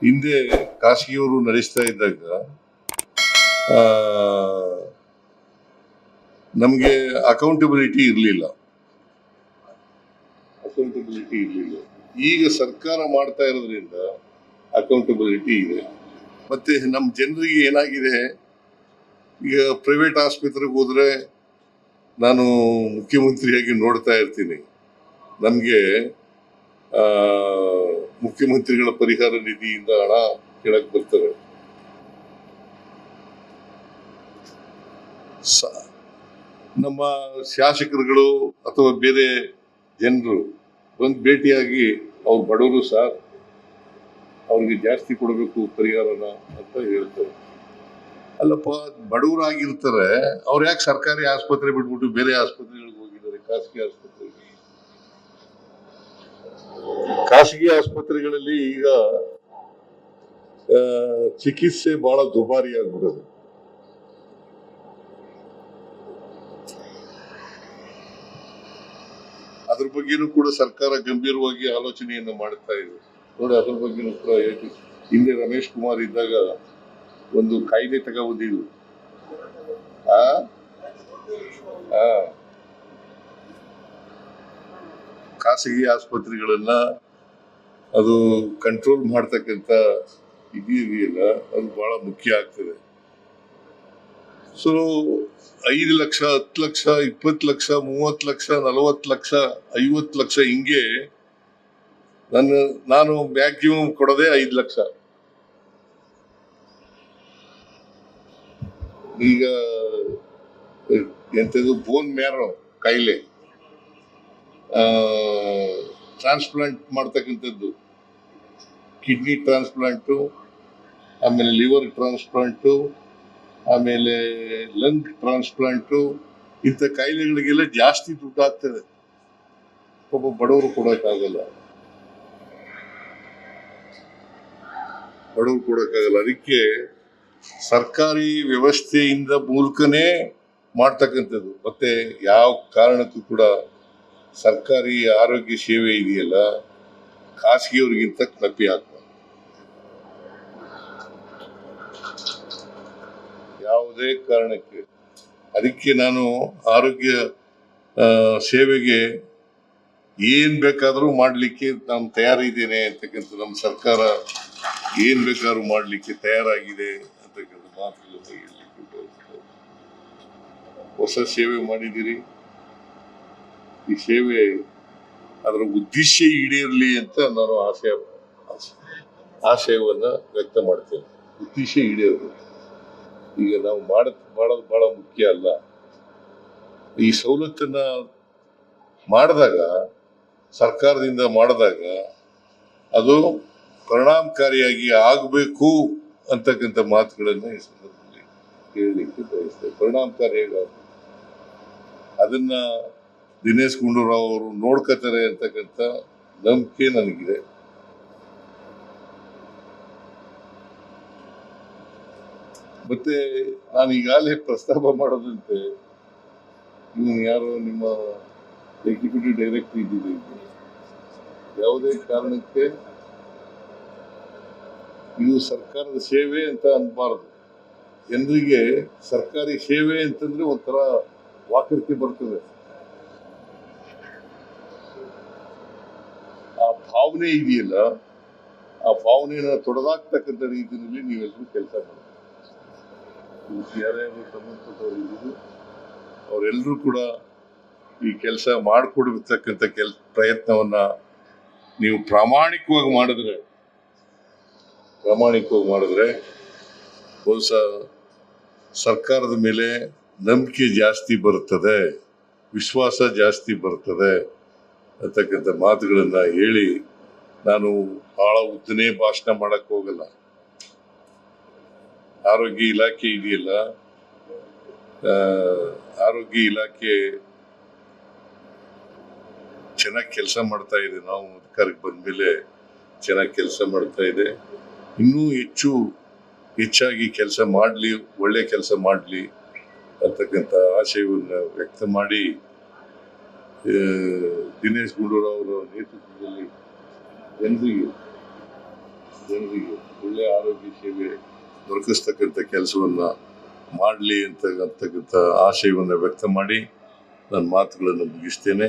ಹಿಂದೆ ಖಾಸಗಿಯವರು ನಡೆಸ್ತಾ ಇದ್ದಾಗ ನಮಗೆ ಅಕೌಂಟಬಿಲಿಟಿ ಇರಲಿಲ್ಲ. ಈಗ ಸರ್ಕಾರ ಮಾಡ್ತಾ ಇರೋದ್ರಿಂದ ಅಕೌಂಟಬಿಲಿಟಿ ಇದೆ. ಮತ್ತೆ ನಮ್ಮ ಜನರಿಗೆ ಏನಾಗಿದೆ, ಈಗ ಪ್ರೈವೇಟ್ ಆಸ್ಪತ್ರೆಗೆ ಹೋದ್ರೆ ನಾನು ಮುಖ್ಯಮಂತ್ರಿಯಾಗಿ ನೋಡ್ತಾ ಇರ್ತೀನಿ, ನಮಗೆ ಮುಖ್ಯಮಂತ್ರಿಗಳ ಪರಿಹಾರ ನಿಧಿಯಿಂದ ಹಣ ಕೇಳಕ್ ಬರ್ತಾರೆ. ನಮ್ಮ ಶಾಸಕರುಗಳು ಅಥವಾ ಬೇರೆ ಜನರು ಬಂದು ಭೇಟಿಯಾಗಿ ಅವ್ರು ಬಡವರು ಸರ್, ಅವ್ರಿಗೆ ಜಾಸ್ತಿ ಕೊಡಬೇಕು ಪರಿಹಾರನ ಅಂತ ಹೇಳ್ತಾರೆ. ಅಲ್ಲಪ್ಪ, ಬಡವರಾಗಿರ್ತಾರೆ, ಅವ್ರು ಯಾಕೆ ಸರ್ಕಾರಿ ಆಸ್ಪತ್ರೆ ಬಿಟ್ಬಿಟ್ಟು ಬೇರೆ ಆಸ್ಪತ್ರೆಗಳಿಗೆ ಹೋಗಿದ್ದಾರೆ? ಖಾಸಗಿ ಆಸ್ಪತ್ರೆಗಳಲ್ಲಿ ಈಗ ಚಿಕಿತ್ಸೆ ಬಹಳ ದುಬಾರಿ ಆಗ್ಬಿಡೋದು. ಅದ್ರ ಬಗ್ಗೆನೂ ಕೂಡ ಸರ್ಕಾರ ಗಂಭೀರವಾಗಿ ಆಲೋಚನೆಯನ್ನು ಮಾಡ್ತಾ ಇದೆ ನೋಡಿ. ಅದ್ರ ಬಗ್ಗೆನೂ ಕೂಡ ಹಿಂದೆ ರಮೇಶ್ ಕುಮಾರ್ ಇದ್ದಾಗ ಒಂದು ಕಾಯ್ದೆ ತಗೊಂಡಿದ್ರು. ಖಾಸಗಿ ಆಸ್ಪತ್ರೆಗಳನ್ನ ಅದು ಕಂಟ್ರೋಲ್ ಮಾಡ್ತಕ್ಕಂಥ ಇದೆಯಲ್ಲ, ಅದು ಬಹಳ ಮುಖ್ಯ ಆಗ್ತದೆ. ಸೊ 5 ಲಕ್ಷ, 10 ಲಕ್ಷ, 20 ಲಕ್ಷ, 30 ಲಕ್ಷ, 40 ಲಕ್ಷ, 50 ಲಕ್ಷ ಹಿಂಗೆ ನಾನು ಮ್ಯಾಕ್ಸಿಮಮ್ ಕೊಡೋದೇ 5 ಲಕ್ಷ. ಈಗ ಎಂಥದ್ದು ಬೋನ್ ಮ್ಯಾರೋ ಕಾಯಿಲೆ ಟ್ರಾನ್ಸ್ಪ್ಲಾಂಟ್ ಮಾಡ್ತಕ್ಕಂಥದ್ದು, ಕಿಡ್ನಿ ಟ್ರಾನ್ಸ್ಪ್ಲಾಂಟು, ಆಮೇಲೆ ಲಿವರ್ ಟ್ರಾನ್ಸ್ಪ್ಲಾಂಟು, ಆಮೇಲೆ ಲಂಗ್ ಟ್ರಾನ್ಸ್ಪ್ಲಾಂಟು, ಇಂಥ ಕಾಯಿಲೆಗಳಿಗೆಲ್ಲ ಜಾಸ್ತಿ ದುಡ್ಡು ಆಗ್ತದೆ. ಒಬ್ಬ ಬಡವರು ಕೊಡೋಕ್ಕಾಗಲ್ಲ. ಅದಕ್ಕೆ ಸರ್ಕಾರಿ ವ್ಯವಸ್ಥೆಯಿಂದ ಮೂಲಕನೇ ಮಾಡ್ತಕ್ಕಂಥದ್ದು. ಮತ್ತೆ ಯಾವ ಕಾರಣಕ್ಕೂ ಕೂಡ ಸರ್ಕಾರಿ ಆರೋಗ್ಯ ಸೇವೆ ಇದೆಯಲ್ಲ, ಖಾಸಗಿಯವ್ರಿಗಿಂತ ಕಪ್ಪಿ ಆಗ್ತದೆ. ಯಾವುದೇ ಕಾರಣಕ್ಕೆ. ಅದಕ್ಕೆ ನಾನು ಆರೋಗ್ಯ ಸೇವೆಗೆ ಏನ್ ಬೇಕಾದ್ರೂ ಮಾಡ್ಲಿಕ್ಕೆ ನಾನು ತಯಾರಿದ್ದೇನೆ ಅಂತಕ್ಕಂಥ, ನಮ್ಮ ಸರ್ಕಾರ ಏನ್ ಬೇಕಾದ್ರೂ ಮಾಡ್ಲಿಕ್ಕೆ ತಯಾರಾಗಿದೆ ಅಂತಕ್ಕಂಥ ಮಾತುಗಳನ್ನು ಹೇಳಲಿಕ್ಕೆ ಬಯಸ್ತೇನೆ. ಹೊಸ ಸೇವೆ ಮಾಡಿದ್ದೀರಿ, ಈ ಸೇವೆ ಅದರ ಉದ್ದೇಶ ಈಡೇರಲಿ ಅಂತ ನಾನು ಆಶಯವನ್ನ ವ್ಯಕ್ತ ಮಾಡ್ತೇನೆ. ಉದ್ದೇಶ ಈಡೇರಲಿ. ಈಗ ನಾವು ಮಾಡೋದು ಬಹಳ ಮುಖ್ಯ ಅಲ್ಲ. ಈ ಸವಲತ್ತನ್ನ ಮಾಡಿದಾಗ, ಸರ್ಕಾರದಿಂದ ಮಾಡಿದಾಗ ಅದು ಪರಿಣಾಮಕಾರಿಯಾಗಿ ಆಗಬೇಕು ಅಂತಕ್ಕಂಥ ಮಾತುಗಳನ್ನು ಈ ಸಂದರ್ಭದಲ್ಲಿ ಹೇಳಲಿಕ್ಕೆ ಬಯಸ್ತೇವೆ. ಪರಿಣಾಮಕಾರಿಯಾಗಿ ಅದನ್ನ ದಿನೇಶ್ ಗುಂಡೂರಾವ್ ಅವರು ನೋಡ್ಕೋತಾರೆ ಅಂತಕ್ಕಂಥ ನಂಬಿಕೆ ನನಗಿದೆ. ಮತ್ತೆ ನಾನು ಈಗಾಗಲೇ ಪ್ರಸ್ತಾಪ ಮಾಡೋದಂತೆ, ಯಾರೋ ನಿಮ್ಮ ಎಕ್ಸಿಕ್ಯೂಟಿವ್ ಡೈರೆಕ್ಟರ್ ಇದ್ದೀರಿ, ಯಾವುದೇ ಕಾರಣಕ್ಕೆ ಇದು ಸರ್ಕಾರದ ಸೇವೆ ಅಂತ ಅನ್ಬಾರ್ದು. ಜನರಿಗೆ ಸರ್ಕಾರಿ ಸೇವೆ ಅಂತಂದ್ರೆ ಒಂಥರ ವಾಕರಿಕೆ ಬರ್ತದೆ. ಆ ಭಾವನೆ ಇದೆಯಲ್ಲ, ಆ ಭಾವನೆಯನ್ನ ತೊಡೆದಾಕ್ತಕ್ಕಂಥ ರೀತಿಯಲ್ಲಿ ನೀವೆಲ್ಲರೂ ಕೆಲಸ ಮಾಡ್ತೀವಿ. ಯಾರ್ಯಾರು ಸಂಬಂಧಪಟ್ಟವರಿದ್ದೀರಿ ಅವರೆಲ್ಲರೂ ಕೂಡ ಈ ಕೆಲಸ ಮಾಡಿಕೊಡ್ತಕ್ಕಂಥ ಪ್ರಯತ್ನವನ್ನ ನೀವು ಪ್ರಾಮಾಣಿಕವಾಗಿ ಮಾಡಿದ್ರೆ ಬಹುಶಃ ಸರ್ಕಾರದ ಮೇಲೆ ನಂಬಿಕೆ ಜಾಸ್ತಿ ಬರುತ್ತದೆ, ವಿಶ್ವಾಸ ಜಾಸ್ತಿ ಬರ್ತದೆ ಅಂತಕ್ಕಂಥ ಮಾತುಗಳನ್ನ ಹೇಳಿ ನಾನು ಬಹಳ ಉದ್ದನೇ ಭಾಷಣ ಮಾಡಕ್ ಹೋಗಲ್ಲ. ಆರೋಗ್ಯ ಇಲಾಖೆ ಇದೆಯಲ್ಲ, ಆರೋಗ್ಯ ಇಲಾಖೆ ಚೆನ್ನಾಗಿ ಕೆಲಸ ಮಾಡ್ತಾ ಇದೆ. ನಾವು ಅಧಿಕಾರಕ್ಕೆ ಬಂದ್ಮೇಲೆ ಚೆನ್ನಾಗಿ ಕೆಲಸ ಮಾಡ್ತಾ ಇದೆ. ಇನ್ನೂ ಹೆಚ್ಚಾಗಿ ಕೆಲಸ ಮಾಡಲಿ, ಒಳ್ಳೆ ಕೆಲಸ ಮಾಡಲಿ ಅಂತಕ್ಕಂಥ ಆಶಯವನ್ನು ವ್ಯಕ್ತ ಮಾಡಿ ದಿನೇಶ್ ಗುಂಡೂರಾವ್ ಅವರ ನೇತೃತ್ವದಲ್ಲಿ ಜನರಿಗೆ ಒಳ್ಳೆಯ ಆರೋಗ್ಯ ಸೇವೆ ದೊರಕಿಸ್ತಕ್ಕಂಥ ಕೆಲಸವನ್ನು ಮಾಡಲಿ ಅಂತಕ್ಕಂಥ ಆಶಯವನ್ನು ವ್ಯಕ್ತ ಮಾಡಿ ನನ್ನ ಮಾತುಗಳನ್ನು ಮುಗಿಸ್ತೇನೆ.